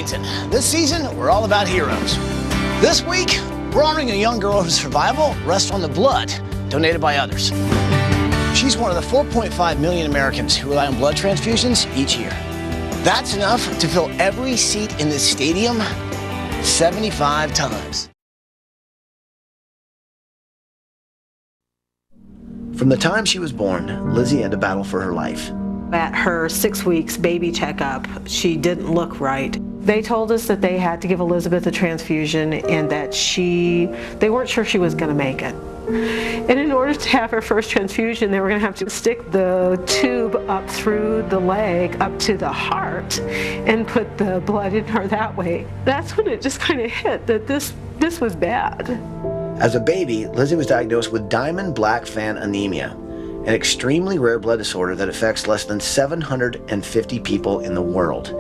Bennington. This season, we're all about heroes. This week, we're honoring a young girl whose survival rests on the blood donated by others. She's one of the 4.5 million Americans who rely on blood transfusions each year. That's enough to fill every seat in this stadium 75 times. From the time she was born, Lizzie had to battle for her life. At her 6 weeks baby checkup, she didn't look right. They told us that they had to give Elizabeth a transfusion and that they weren't sure she was going to make it. And in order to have her first transfusion, they were going to have to stick the tube up through the leg, up to the heart, and put the blood in her that way. That's when it just kind of hit that this was bad. As a baby, Lizzie was diagnosed with diamond black fan anemia, an extremely rare blood disorder that affects less than 750 people in the world.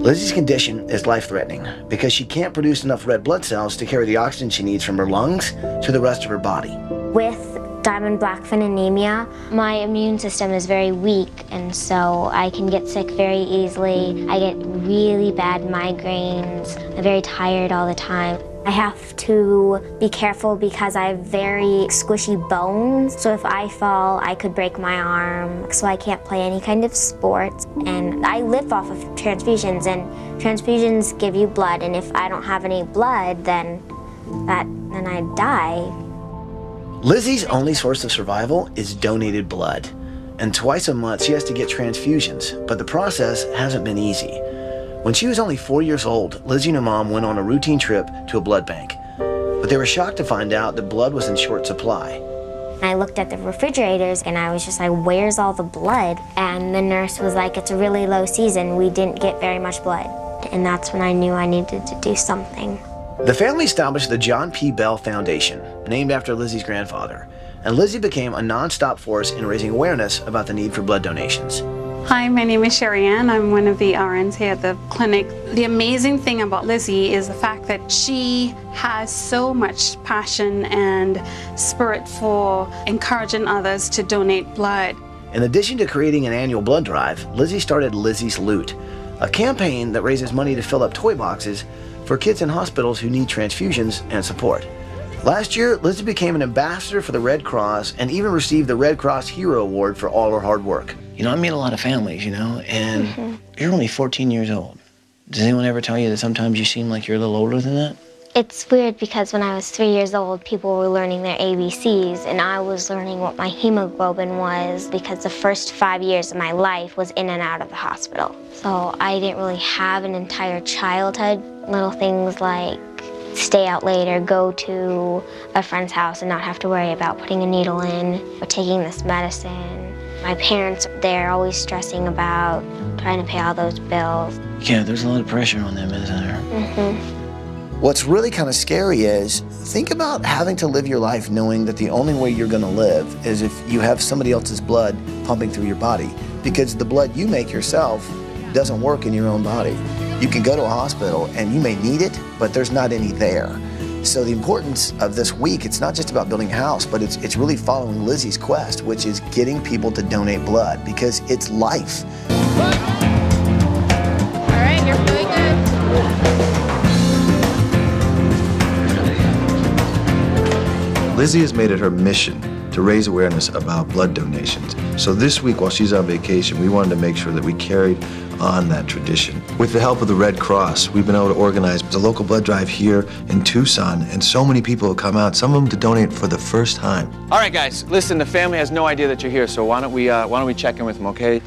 Lizzie's condition is life-threatening because she can't produce enough red blood cells to carry the oxygen she needs from her lungs to the rest of her body. With diamond black fan anemia, my immune system is very weak, and so I can get sick very easily. I get really bad migraines. I'm very tired all the time. I have to be careful because I have very squishy bones, so if I fall, I could break my arm, so I can't play any kind of sports. And I live off of transfusions, and transfusions give you blood, and if I don't have any blood, then I die. Lizzie's only source of survival is donated blood, and twice a month she has to get transfusions, but the process hasn't been easy. When she was only 4 years old, Lizzie and her mom went on a routine trip to a blood bank. But they were shocked to find out that blood was in short supply. I looked at the refrigerators and I was just like, where's all the blood? And the nurse was like, it's a really low season. We didn't get very much blood. And that's when I knew I needed to do something. The family established the John P. Bell Foundation, named after Lizzie's grandfather. And Lizzie became a non-stop force in raising awareness about the need for blood donations. Hi, my name is Sherry Ann. I'm one of the RNs here at the clinic. The amazing thing about Lizzie is the fact that she has so much passion and spirit for encouraging others to donate blood. In addition to creating an annual blood drive, Lizzie started Lizzie's Loot, a campaign that raises money to fill up toy boxes for kids in hospitals who need transfusions and support. Last year, Lizzie became an ambassador for the Red Cross and even received the Red Cross Hero Award for all her hard work. You know, I meet a lot of families, you know, and you're only 14 years old. Does anyone ever tell you that sometimes you seem like you're a little older than that? It's weird because when I was 3 years old, people were learning their ABCs, and I was learning what my hemoglobin was because the first 5 years of my life was in and out of the hospital. So I didn't really have an entire childhood. Little things like stay out late or go to a friend's house and not have to worry about putting a needle in or taking this medicine. My parents, they're always stressing about trying to pay all those bills. Yeah, there's a lot of pressure on them, isn't there? What's really kind of scary is, think about having to live your life knowing that the only way you're going to live is if you have somebody else's blood pumping through your body, because the blood you make yourself doesn't work in your own body. You can go to a hospital and you may need it, but there's not any there. So the importance of this week, it's not just about building a house, but it's really following Lizzie's quest, which is getting people to donate blood, because it's life. All right, you're feeling good. Lizzie has made it her mission to raise awareness about blood donations. So this week, while she's on vacation, we wanted to make sure that we carried on that tradition. With the help of the Red Cross, we've been able to organize a local blood drive here in Tucson, and so many people have come out, some of them to donate for the first time. All right, guys, listen, the family has no idea that you're here, so why don't we check in with them, okay?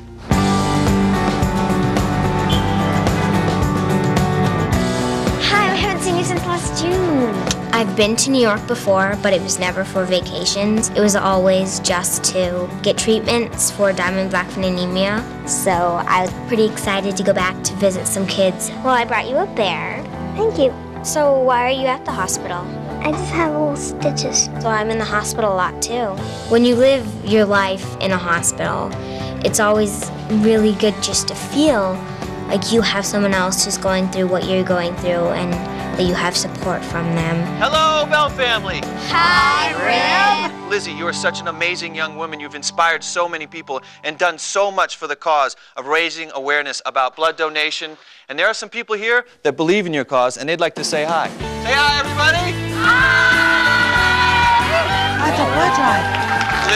Hi, I haven't seen you since last June. I've been to New York before, but it was never for vacations. It was always just to get treatments for diamond black fan anemia. So I was pretty excited to go back to visit some kids. Well, I brought you a bear. Thank you. So why are you at the hospital? I just have little stitches. So I'm in the hospital a lot too. When you live your life in a hospital, it's always really good just to feel like you have someone else who's going through what you're going through and that you have support from them. Hello, Bell family. Hi, Red. Lizzie, you are such an amazing young woman. You've inspired so many people and done so much for the cause of raising awareness about blood donation. And there are some people here that believe in your cause, and they'd like to say hi. Say hi, everybody. Hi! That's a blood drive.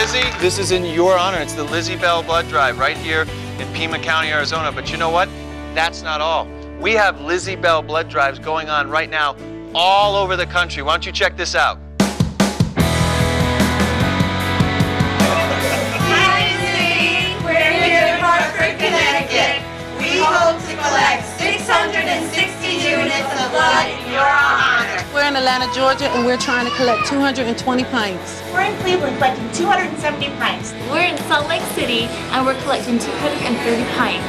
Lizzie, this is in your honor. It's the Lizzie Bell Blood Drive right here in Pima County, Arizona. But you know what? That's not all. We have Lizzie Bell blood drives going on right now all over the country. Why don't you check this out? Hi, Lizzie. We're here in Hartford, Connecticut. We hope to collect 660 units of blood in your honor. We're in Atlanta, Georgia, and we're trying to collect 220 pints. We're in Cleveland collecting 270 pints. We're in Salt Lake City, and we're collecting 230 pints.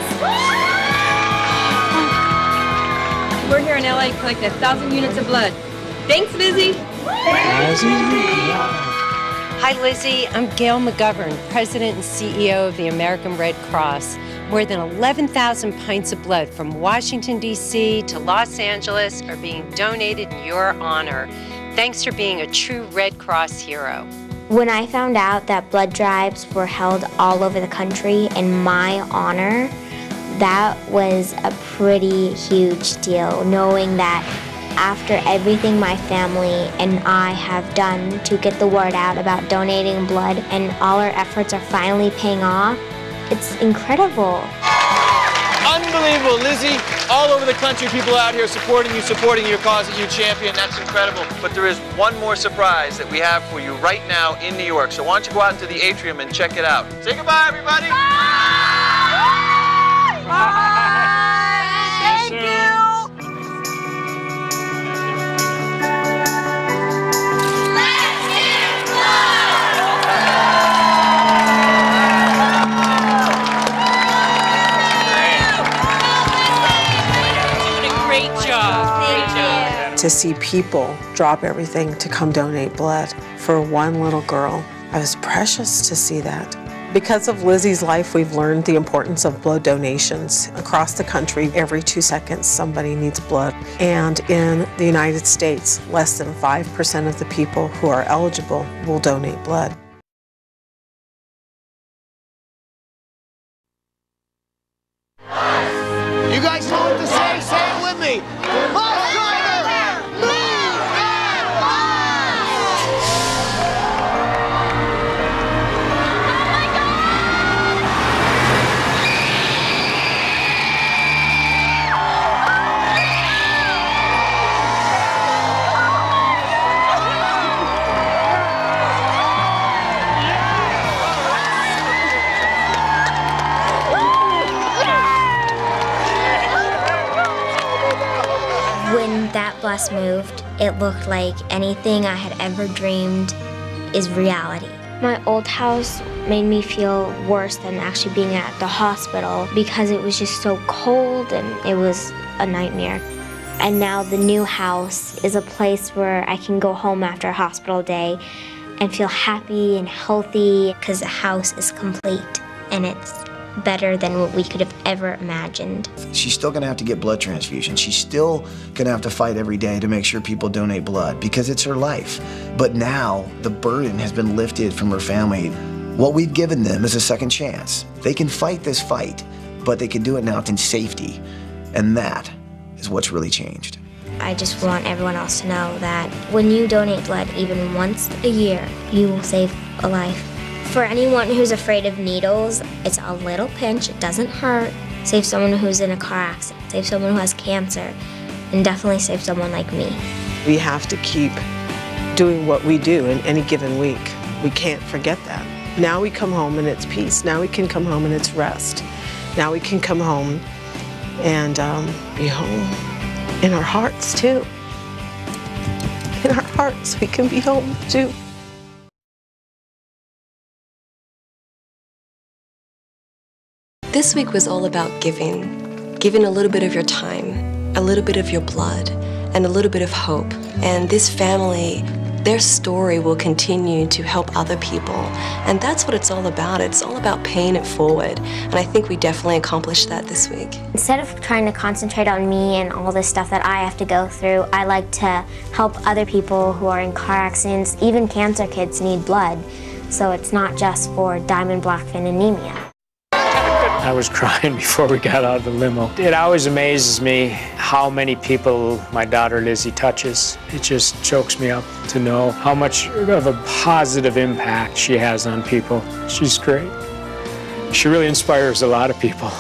We're here in LA collecting 1,000 units of blood. Thanks, Lizzie. Hi, Lizzie. I'm Gail McGovern, President and CEO of the American Red Cross. More than 11,000 pints of blood from Washington, D.C. to Los Angeles are being donated in your honor. Thanks for being a true Red Cross hero. When I found out that blood drives were held all over the country in my honor, that was a pretty huge deal, knowing that after everything my family and I have done to get the word out about donating blood and all our efforts are finally paying off, it's incredible. Unbelievable, Lizzie. All over the country, people out here supporting your cause that you champion. That's incredible. But there is one more surprise that we have for you right now in New York. So why don't you go out into the atrium and check it out. Say goodbye, everybody. Bye! Thank you! Let's give blood! Doing a great job. Great job. To see people drop everything to come donate blood for one little girl, it was precious to see that. Because of Lizzie's life, we've learned the importance of blood donations. Across the country, every 2 seconds, somebody needs blood. And in the United States, less than 5% of the people who are eligible will donate blood. You guys know what to say? Say it with me. Bus driver, move that When that bus moved, it looked like anything I had ever dreamed is reality. My old house made me feel worse than actually being at the hospital because it was just so cold and it was a nightmare. And now the new house is a place where I can go home after a hospital day and feel happy and healthy because the house is complete and it's better than what we could have ever imagined. She's still gonna have to get blood transfusions. She's still gonna have to fight every day to make sure people donate blood because it's her life. But now the burden has been lifted from her family. What we've given them is a second chance. They can fight this fight, but they can do it now in safety. And that is what's really changed. I just want everyone else to know that when you donate blood even once a year, you will save a life. For anyone who's afraid of needles, it's a little pinch, it doesn't hurt. Save someone who's in a car accident, save someone who has cancer, and definitely save someone like me. We have to keep doing what we do in any given week. We can't forget that. Now we come home and it's peace. Now we can come home and it's rest. Now we can come home and be home in our hearts too. In our hearts, we can be home too. This week was all about giving. Giving a little bit of your time, a little bit of your blood, and a little bit of hope. And this family, their story will continue to help other people. And that's what it's all about. It's all about paying it forward. And I think we definitely accomplished that this week. Instead of trying to concentrate on me and all this stuff that I have to go through, I like to help other people who are in car accidents. Even cancer kids need blood. So it's not just for diamond blackfin anemia. I was crying before we got out of the limo. It always amazes me how many people my daughter Lizzie touches. It just chokes me up to know how much of a positive impact she has on people. She's great. She really inspires a lot of people.